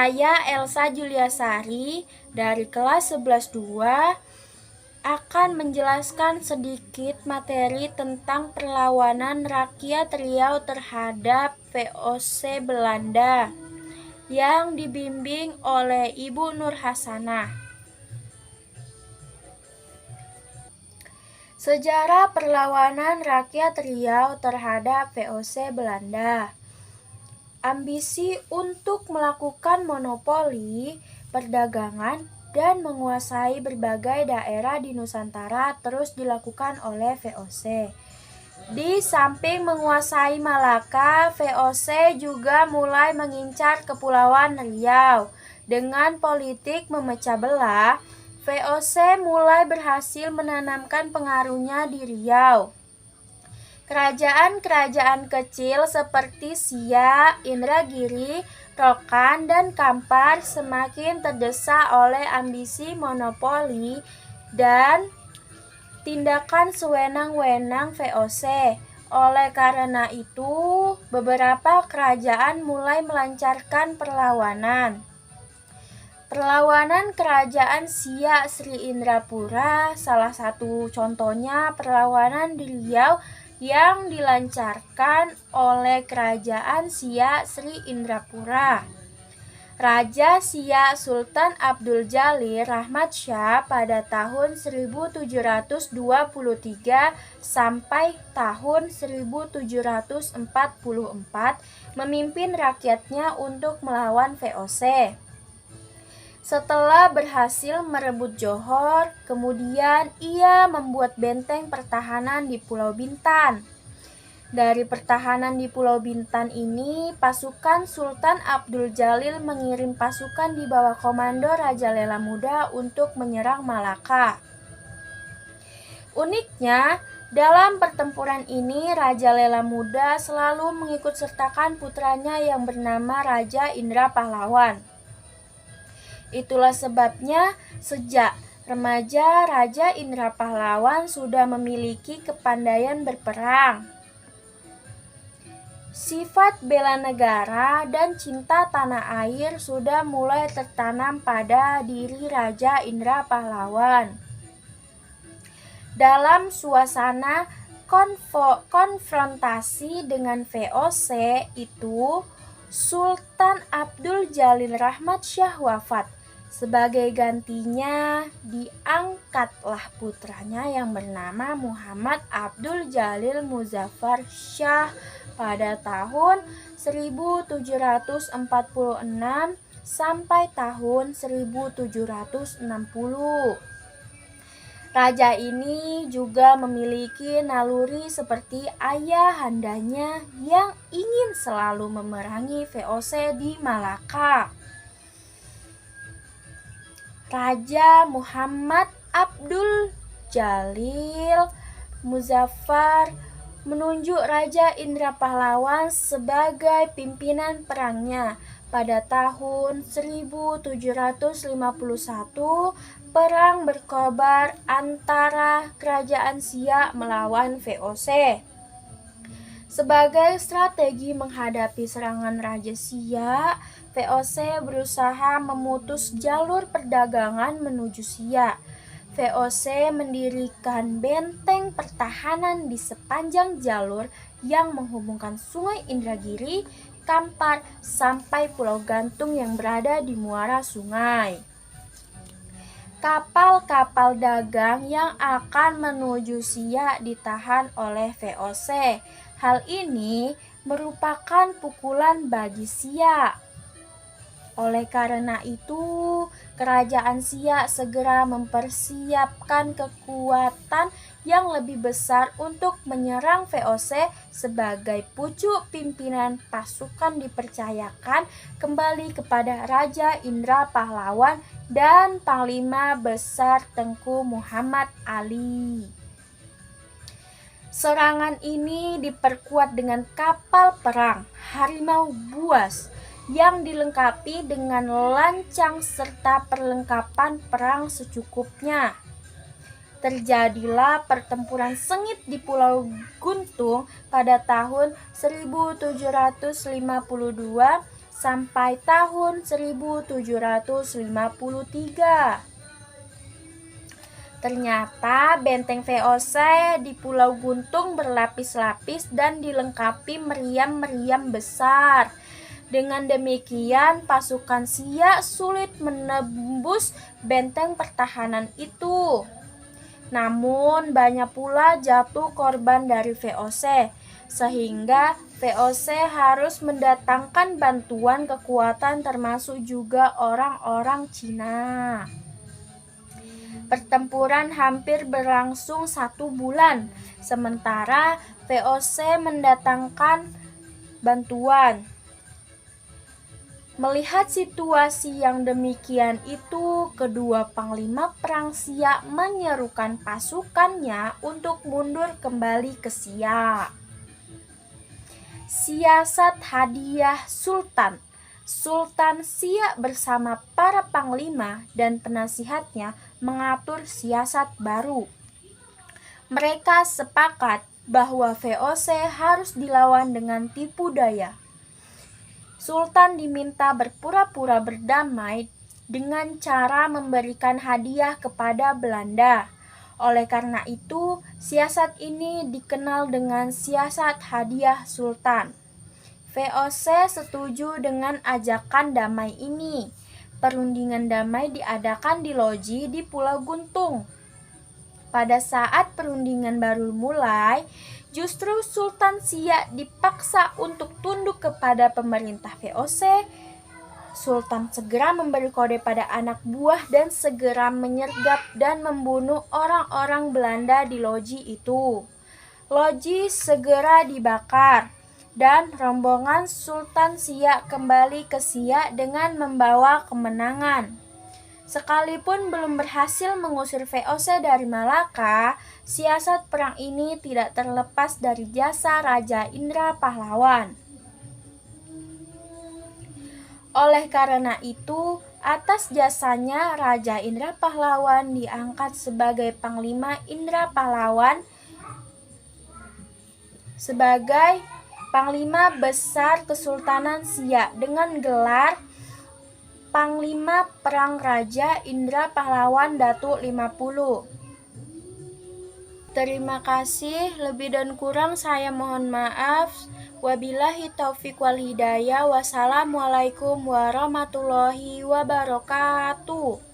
Saya Elsa Juliasari dari kelas 11-2 akan menjelaskan sedikit materi tentang perlawanan rakyat Riau terhadap VOC Belanda yang dibimbing oleh Ibu Nur Hasanah. Sejarah perlawanan rakyat Riau terhadap VOC Belanda. Ambisi untuk melakukan monopoli perdagangan dan menguasai berbagai daerah di Nusantara terus dilakukan oleh VOC. Di samping menguasai Malaka, VOC juga mulai mengincar Kepulauan Riau. Dengan politik memecah belah, VOC mulai berhasil menanamkan pengaruhnya di Riau. Kerajaan-kerajaan kecil seperti Siak, Indragiri, Rokan, dan Kampar semakin terdesak oleh ambisi monopoli dan tindakan sewenang-wenang VOC. Oleh karena itu, beberapa kerajaan mulai melancarkan perlawanan. Perlawanan kerajaan Siak Sri Indrapura, salah satu contohnya perlawanan di Riau yang dilancarkan oleh kerajaan Siak Sri Indrapura. Raja Siak Sultan Abdul Jalil Rahmat Shah pada tahun 1723 sampai tahun 1744 memimpin rakyatnya untuk melawan VOC. Setelah berhasil merebut Johor, kemudian ia membuat benteng pertahanan di Pulau Bintan. Dari pertahanan di Pulau Bintan ini, pasukan Sultan Abdul Jalil mengirim pasukan di bawah komando Raja Lela Muda untuk menyerang Malaka. Uniknya, dalam pertempuran ini Raja Lela Muda selalu mengikut sertakan putranya yang bernama Raja Indra Pahlawan. Itulah sebabnya sejak remaja Raja Indra Pahlawan sudah memiliki kepandaian berperang. Sifat bela negara dan cinta tanah air sudah mulai tertanam pada diri Raja Indra Pahlawan. Dalam suasana konfrontasi dengan VOC itu, Sultan Abdul Jalil Rahmat Shah wafat. Sebagai gantinya, diangkatlah putranya yang bernama Muhammad Abdul Jalil Muzaffar Shah pada tahun 1746 sampai tahun 1760. Raja ini juga memiliki naluri seperti ayahandanya yang ingin selalu memerangi VOC di Malaka. Raja Muhammad Abdul Jalil Muzaffar menunjuk Raja Indra Pahlawan sebagai pimpinan perangnya. Pada tahun 1751, perang berkobar antara kerajaan Siak melawan VOC. Sebagai strategi menghadapi serangan Raja Siak, VOC berusaha memutus jalur perdagangan menuju Siak. VOC mendirikan benteng pertahanan di sepanjang jalur yang menghubungkan Sungai Indragiri, Kampar, sampai Pulau Gantung yang berada di muara sungai. Kapal-kapal dagang yang akan menuju Siak ditahan oleh VOC. Hal ini merupakan pukulan bagi Siak. Oleh karena itu, kerajaan Siak segera mempersiapkan kekuatan yang lebih besar untuk menyerang VOC. Sebagai pucuk pimpinan pasukan dipercayakan kembali kepada Raja Indra Pahlawan dan Panglima Besar Tengku Muhammad Ali. Serangan ini diperkuat dengan kapal perang Harimau Buas yang dilengkapi dengan lancang serta perlengkapan perang secukupnya. Terjadilah pertempuran sengit di Pulau Guntung pada tahun 1752 sampai tahun 1753. Ternyata benteng VOC di Pulau Guntung berlapis-lapis dan dilengkapi meriam-meriam besar. Dengan demikian, pasukan Siak sulit menembus benteng pertahanan itu. Namun, banyak pula jatuh korban dari VOC, sehingga VOC harus mendatangkan bantuan kekuatan termasuk juga orang-orang Cina. Pertempuran hampir berlangsung 1 bulan, sementara VOC mendatangkan bantuan. Melihat situasi yang demikian itu, kedua panglima perang Siak menyerukan pasukannya untuk mundur kembali ke Siak. Siasat hadiah Sultan. Sultan Siak bersama para panglima dan penasihatnya mengatur siasat baru. Mereka sepakat bahwa VOC harus dilawan dengan tipu daya. Sultan diminta berpura-pura berdamai dengan cara memberikan hadiah kepada Belanda. Oleh karena itu, siasat ini dikenal dengan siasat hadiah Sultan. VOC setuju dengan ajakan damai ini. Perundingan damai diadakan di loji di Pulau Guntung. Pada saat perundingan baru mulai, justru Sultan Siak dipaksa untuk tunduk kepada pemerintah VOC. Sultan segera memberi kode pada anak buah dan segera menyergap dan membunuh orang-orang Belanda di loji itu. Loji segera dibakar, dan rombongan Sultan Siak kembali ke Siak dengan membawa kemenangan. Sekalipun belum berhasil mengusir VOC dari Malaka, siasat perang ini tidak terlepas dari jasa Raja Indra Pahlawan. Oleh karena itu, atas jasanya Raja Indra Pahlawan diangkat sebagai Panglima Indra Pahlawan sebagai Panglima Besar Kesultanan Siak dengan gelar Panglima Perang Raja Indra Pahlawan Datuk 50. Terima kasih, lebih dan kurang saya mohon maaf. Wabillahi taufiq wal hidayah. Wassalamualaikum warahmatullahi wabarakatuh.